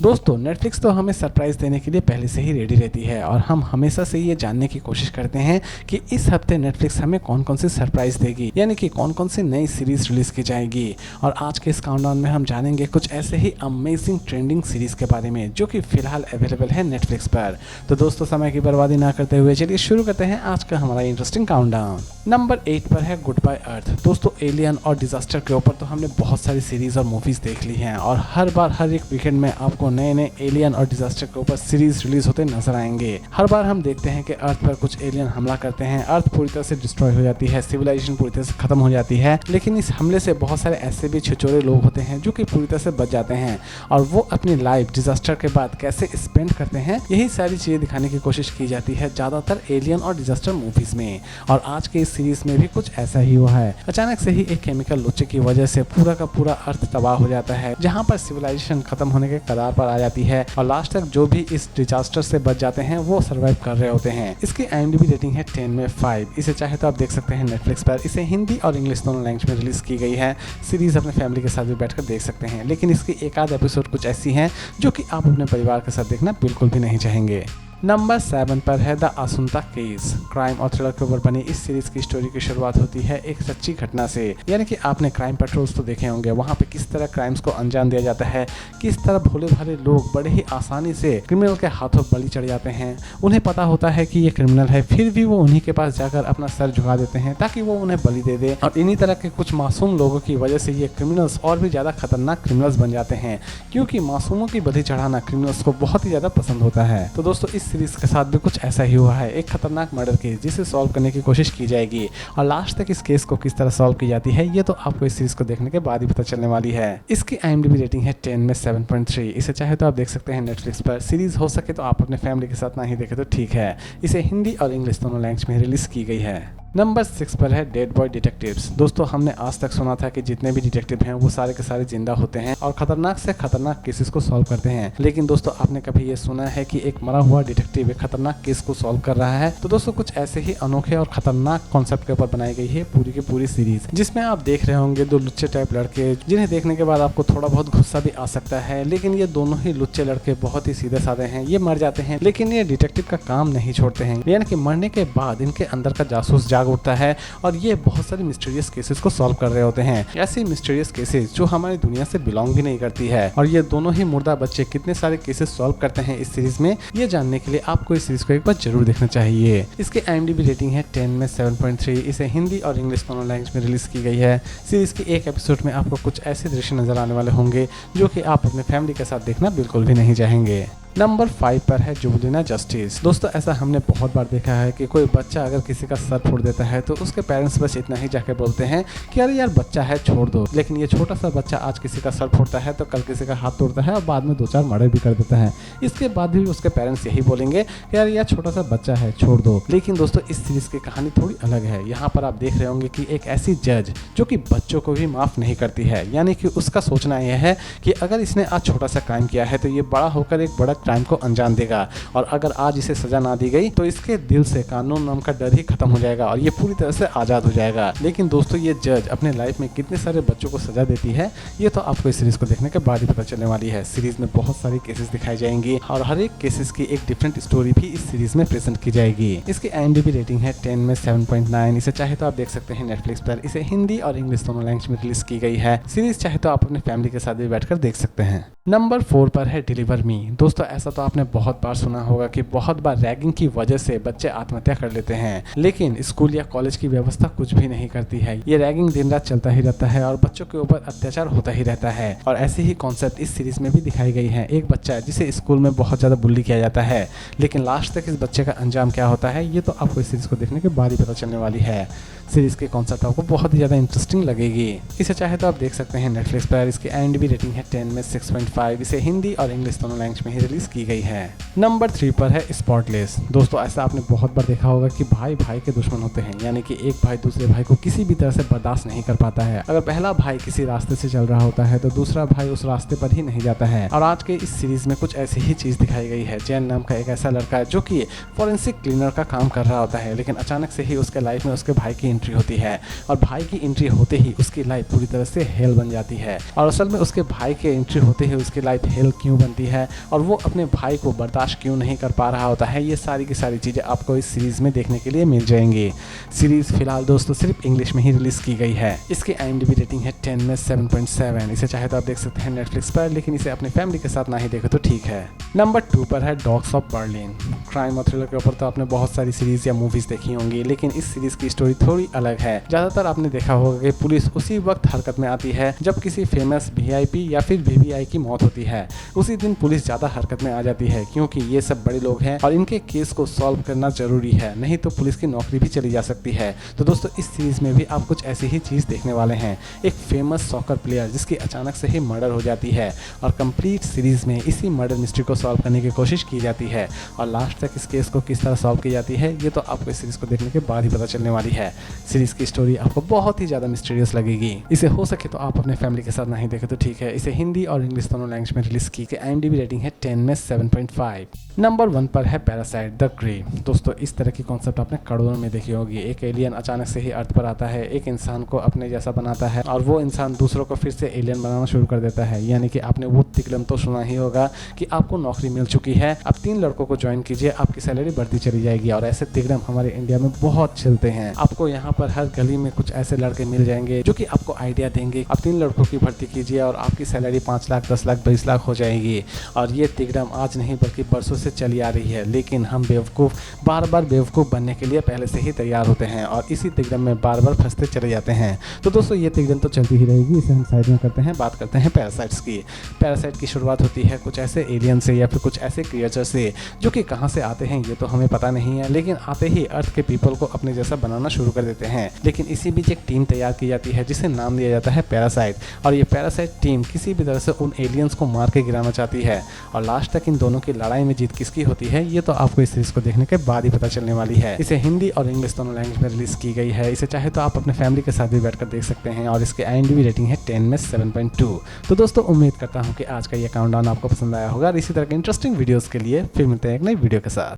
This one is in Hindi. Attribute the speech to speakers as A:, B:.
A: दोस्तों नेटफ्लिक्स तो हमें सरप्राइज देने के लिए पहले से ही रेडी रहती है और हम हमेशा से ये जानने की कोशिश करते हैं कि इस हफ्ते नेटफ्लिक्स हमें कौन कौन सी सरप्राइज देगी, यानी कि कौन कौन सी नई सीरीज रिलीज की जाएगी। और आज के इस काउंटडाउन में हम जानेंगे कुछ ऐसे ही अमेजिंग ट्रेंडिंग सीरीज के बारे में जो कि फिलहाल अवेलेबल है नेटफ्लिक्स पर। तो दोस्तों समय की बर्बादी ना करते हुए चलिए शुरू करते हैं आज का हमारा इंटरेस्टिंग काउंटडाउन। नंबर 8 पर है गुड बाय अर्थ। दोस्तों एलियन और डिजास्टर के ऊपर तो हमने बहुत सारी सीरीज और मूवीज देख ली हैं और हर बार हर एक वीकेंड में आपको नए नए एलियन और डिजास्टर के ऊपर सीरीज रिलीज होते नजर आएंगे। हर बार हम देखते हैं कि अर्थ पर कुछ एलियन हमला करते हैं, अर्थ पूरी तरह से डिस्ट्रॉय हो जाती है, सिविलाइजेशन पूरी तरह से खत्म हो जाती है, लेकिन इस हमले से बहुत सारे ऐसे भी छिछोरे लोग होते हैं जो कि पूरी तरह से बच जाते हैं और वो अपनी लाइफ डिजास्टर के बाद कैसे स्पेंड करते हैं, यही सारी चीजें दिखाने की कोशिश की जाती है ज्यादातर एलियन और डिजास्टर मूवीज में। और आज के इस सीरीज में भी कुछ ऐसा ही हुआ है। अचानक से ही एक केमिकल लुच्चे की वजह से पूरा का पूरा अर्थ तबाह हो जाता है, जहाँ पर सिविलाइजेशन खत्म होने के कगार पर आ जाती है और लास्ट तक जो भी इस डिजास्टर से बच जाते हैं वो सर्वाइव कर रहे होते हैं। इसकी IMDb रेटिंग है 10 में 5। इसे चाहे तो आप देख सकते हैं नेटफ्लिक्स पर। इसे हिंदी और इंग्लिश दोनों लैंग्वेज में रिलीज की गई है। सीरीज अपने फैमिली के साथ भी बैठकर देख सकते हैं, लेकिन इसकी एक आध एपिसोड कुछ ऐसी हैं जो कि आप अपने परिवार के साथ देखना बिल्कुल भी नहीं चाहेंगे। नंबर 7 पर है द आसुंता केस। क्राइम और थ्रिलर के ऊपर बनी इस सीरीज की स्टोरी की शुरुआत होती है एक सच्ची घटना से, यानी कि आपने क्राइम पेट्रोल्स तो देखे होंगे, वहाँ पे किस तरह क्राइम्स को अंजाम दिया जाता है, किस तरह भोले भाले लोग बड़े ही आसानी से क्रिमिनल के हाथों बलि चढ़ जाते हैं। उन्हें पता होता है कि ये क्रिमिनल है, फिर भी वो उन्हीं के पास जाकर अपना सर झुका देते हैं ताकि वो उन्हें बलि दे दे। और इन्हीं तरह के कुछ मासूम लोगों की वजह से ये क्रिमिनल्स और भी ज्यादा खतरनाक क्रिमिनल्स बन जाते हैं, क्योंकि मासूमों की बलि चढ़ाना क्रिमिनल्स को बहुत ही ज्यादा पसंद होता है। तो दोस्तों इस सीरीज के साथ भी कुछ ऐसा ही हुआ है, एक खतरनाक मर्डर केस जिसे सॉल्व करने की कोशिश की जाएगी और लास्ट तक इस केस को किस तरह सॉल्व की जाती है ये तो आपको इस सीरीज को देखने के बाद ही पता चलने वाली है। इसकी IMDb रेटिंग है 10 में 7.3। इसे चाहे तो आप देख सकते हैं नेटफ्लिक्स पर। सीरीज हो सके तो आप अपने फैमिली के साथ ना ही देखें तो ठीक है। इसे हिंदी और इंग्लिश दोनों लैंग्वेज में रिलीज की गई है। नंबर 6 पर है डेड बॉय डिटेक्टिव्स। दोस्तों हमने आज तक सुना था कि जितने भी डिटेक्टिव हैं वो सारे के सारे जिंदा होते हैं और खतरनाक से खतरनाक केसेस को सॉल्व करते हैं, लेकिन दोस्तों आपने कभी ये सुना है कि एक मरा हुआ डिटेक्टिव एक खतरनाक केस को सॉल्व कर रहा है? तो दोस्तों कुछ ऐसे ही अनोखे और खतरनाक कॉन्सेप्ट के ऊपर बनाई गई है पूरी की पूरी सीरीज, जिसमें आप देख रहे होंगे दो लुच्चे टाइप लड़के जिन्हें देखने के बाद आपको थोड़ा बहुत गुस्सा भी आ सकता है, लेकिन ये दोनों ही लुच्चे लड़के बहुत ही सीधे साधे हैं। ये मर जाते हैं लेकिन ये डिटेक्टिव का काम नहीं छोड़ते हैं, यानी कि मरने के बाद इनके अंदर का जासूस जाग उठता है और ये बहुत सारे मिस्टीरियस केसेस को सॉल्व कर रहे होते हैं, ऐसे मिस्टीरियस केसेस जो हमारी दुनिया से बिलोंग भी नहीं करती है। और ये दोनों ही मुर्दा बच्चे कितने सारे केसेस सॉल्व करते हैं इस सीरीज में, ये जानने के लिए आपको इस सीरीज को एक बार जरूर देखना चाहिए। इसकी IMDb रेटिंग है 10 में 7.3। इसे हिंदी और इंग्लिश दोनों लैंग्वेज में रिलीज की गई है। सीरीज की एक एपिसोड में आपको कुछ ऐसे दृश्य नजर आने वाले होंगे जो कि आप अपने फैमिली के साथ देखना बिल्कुल भी नहीं चाहेंगे। नंबर 5 पर है जुबिलिना जस्टिस। दोस्तों ऐसा हमने बहुत बार देखा है कि कोई बच्चा अगर किसी का सर फोड़ देता है तो उसके पेरेंट्स बस इतना ही जाके बोलते हैं कि अरे यार बच्चा है छोड़ दो, लेकिन ये छोटा सा बच्चा आज किसी का सर फोड़ता है तो कल किसी का हाथ तोड़ता है और बाद में 2-4 मर्डर भी कर देता है। इसके बाद भी उसके पेरेंट्स यही बोलेंगे कि यार यार छोटा सा बच्चा है छोड़ दो। लेकिन दोस्तों इस सीरीज की कहानी थोड़ी अलग है। यहाँ पर आप देख रहे होंगे कि एक ऐसी जज जो कि बच्चों को भी माफ नहीं करती है, यानी कि उसका सोचना यह है कि अगर इसने आज छोटा सा क्राइम किया है तो ये बड़ा होकर एक बड़ा क्राइम को अंजाम देगा और अगर आज इसे सजा ना दी गई तो इसके दिल से कानून नाम का डर ही खत्म हो जाएगा और ये पूरी तरह से आजाद हो जाएगा। लेकिन दोस्तों ये जज अपने लाइफ में कितने सारे बच्चों को सजा देती है ये तो आपको इस सीरीज को देखने के बाद ही पता चलने वाली है। सीरीज में बहुत सारी केसेस दिखाई जाएंगी और हर एक केसेस की एक डिफरेंट स्टोरी भी इस सीरीज में प्रेजेंट की जाएगी। इसकी IMDb रेटिंग है 10 में 7.9। इसे चाहे तो आप देख सकते हैं नेटफ्लिक्स पर। इसे हिंदी और इंग्लिश दोनों लैंग्वेज में रिलीज की गई है। सीरीज चाहे तो आप अपने फैमिली के साथ भी बैठकर देख सकते हैं। नंबर 4 पर है डिलीवर मी। दोस्तों ऐसा तो आपने बहुत बार सुना होगा कि बहुत बार रैगिंग की वजह से बच्चे आत्महत्या कर लेते हैं, लेकिन स्कूल या कॉलेज की व्यवस्था कुछ भी नहीं करती है। ये रैगिंग दिन रात चलता ही रहता है और बच्चों के ऊपर अत्याचार होता ही रहता है। और ऐसी ही कॉन्सेप्ट इस सीरीज में भी दिखाई गई है। एक बच्चा जिसे स्कूल में बहुत ज्यादा बुली किया जाता है, लेकिन लास्ट तक इस बच्चे का अंजाम क्या होता है ये तो आपको इस सीरीज को देखने के बाद ही पता चलने वाली है। सीरीज के कॉन्सेप्ट आपको बहुत ही ज्यादा इंटरेस्टिंग लगेगी। इसे चाहे तो आप देख सकते हैं नेटफ्लिक्स पर। इसकी IMDb रेटिंग है 10 में 6.5। इसे हिंदी और इंग्लिश दोनों लैंग्वेज में ही रिलीज की गई है। नंबर 3 पर है स्पॉटलेस। दोस्तों ऐसा आपने बहुत बार देखा होगा कि भाई भाई के दुश्मन होते हैं, यानी कि एक भाई दूसरे भाई को किसी भी तरह से बर्दाश्त नहीं कर पाता है। अगर पहला भाई किसी रास्ते से चल रहा होता है तो दूसरा भाई उस रास्ते पर ही नहीं जाता है। और आज के इस सीरीज में कुछ ऐसी ही चीज दिखाई गई है। जैन नाम का एक ऐसा लड़का है जो कि फॉरेंसिक क्लीनर का काम कर रहा होता है, लेकिन अचानक से ही उसके लाइफ में उसके भाई की एंट्री होती है और भाई की एंट्री होते ही उसकी लाइफ पूरी तरह से हेल बन जाती है। और असल में उसके भाई के एंट्री होते ही उसकी लाइफ हेल क्यों बनती है और वो अपने भाई को बर्दाश्त क्यों नहीं कर पा रहा होता है, ये सारी की सारी चीज़ें आपको इस सीरीज़ में देखने के लिए मिल जाएंगी। सीरीज़ फिलहाल दोस्तों सिर्फ इंग्लिश में ही रिलीज़ की गई है। इसकी IMDb रेटिंग है 10 में 7.7। इसे चाहे तो आप देख सकते हैं नेटफ्लिक्स पर, लेकिन इसे अपनी फैमिली के साथ ना ही देखे तो ठीक है। नंबर 2 पर है डॉग्स ऑफ बर्लिन। क्राइम और थ्रिलर के ऊपर तो आपने बहुत सारी सीरीज़ या मूवीज़ देखी होंगी, लेकिन इस सीरीज़ की स्टोरी थोड़ी अलग है। ज़्यादातर आपने देखा होगा कि पुलिस उसी वक्त हरकत में आती है जब किसी फेमस VIP या फिर VVI की मौत होती है। उसी दिन पुलिस ज़्यादा हरकत में आ जाती है, क्योंकि ये सब बड़े लोग हैं और इनके केस को सॉल्व करना जरूरी है, नहीं तो पुलिस की नौकरी भी चली जा सकती है। तो दोस्तों इस सीरीज़ में भी आप कुछ ऐसी ही चीज़ देखने वाले हैं। एक फेमस सॉकर प्लेयर जिसकी अचानक से ही मर्डर हो जाती है और कंप्लीट सीरीज़ में इसी मर्डर मिस्ट्री को सॉल्व करने की कोशिश की जाती है और लास्ट तक इस केस को किस तरह सॉल्व की जाती है ये तो आपको इस सीरीज़ को देखने के बाद ही पता चलने वाली है। सीरीज़ की स्टोरी आपको बहुत ही ज़्यादा मिस्टीरियस लगेगी। इसे हो सके तो आप अपने फैमिली के साथ नहीं देखें तो ठीक है। इसे हिंदी और इंग्लिश दोनों लैंग्वेज में रिलीज की। IMDb रेटिंग है 10 में 7.5। नंबर 1 पर है पैरासाइट द ग्रे। दोस्तों इस तरह की कॉन्सेप्ट आपने करोड़ों में देखी होगी। एक एलियन अचानक से ही अर्थ पर आता है, एक इंसान को अपने जैसा बनाता है और वो इंसान दूसरों को फिर से एलियन बनाना शुरू कर देता है। यानी कि आपने वो तिकड़म तो सुना ही होगा कि आपको नौकरी मिल चुकी है, अब 3 लड़कों को ज्वाइन कीजिए, आपकी सैलरी बढ़ती चली जाएगी। और ऐसे तिकड़म हमारे इंडिया में बहुत चलते हैं। आपको यहाँ पर हर गली में कुछ ऐसे लड़के मिल जाएंगे जो कि आपको आइडिया देंगे, अब 3 लड़कों की भर्ती कीजिए और आपकी सैलरी 5 लाख 10 लाख 20 लाख हो जाएगी। और ये तिकड़म आज नहीं बल्कि बरसों से चली आ रही है, लेकिन हम बेवकूफ़ बार बार बेवकूफ़ बनने के लिए पहले से ही तैयार होते हैं और इसी तिकड़म में बार बार फंसते चले जाते हैं। तो दोस्तों ये तिकड़म तो चलती ही रहेगी, इसे हम साइड में करते हैं। बात करते हैं पैरासाइट्स की। पैरासाइट की शुरुआत होती है कुछ ऐसे एलियन से या फिर कुछ ऐसे क्रिएचर से जो कि कहाँ से आते हैं ये तो हमें पता नहीं है, लेकिन आते ही अर्थ के पीपल को अपने जैसा बनाना शुरू कर देते हैं। लेकिन इसी बीच एक टीम तैयार की जाती है जिसे नाम दिया जाता है पैरासाइट, और ये पैरासाइट टीम किसी भी तरह से उन एलियंस को मार के गिराना चाहती है। और लास्ट तक इन दोनों की लड़ाई में जीत किसकी होती है ये तो आपको इस सीरीज को देखने के बाद ही पता चलने वाली है। इसे हिंदी और इंग्लिश दोनों लैंग्वेज में रिलीज की गई है। इसे चाहे तो आप अपने फैमिली के साथ भी बैठकर देख सकते हैं और इसके IMDb रेटिंग है 10 में 7.2। तो दोस्तों उम्मीद करता हूँ कि आज का ये काउंटडाउन आपको पसंद आया होगा और इसी तरह के इंटरेस्टिंग वीडियोस के लिए फिर मिलते हैं एक नई वीडियो के साथ।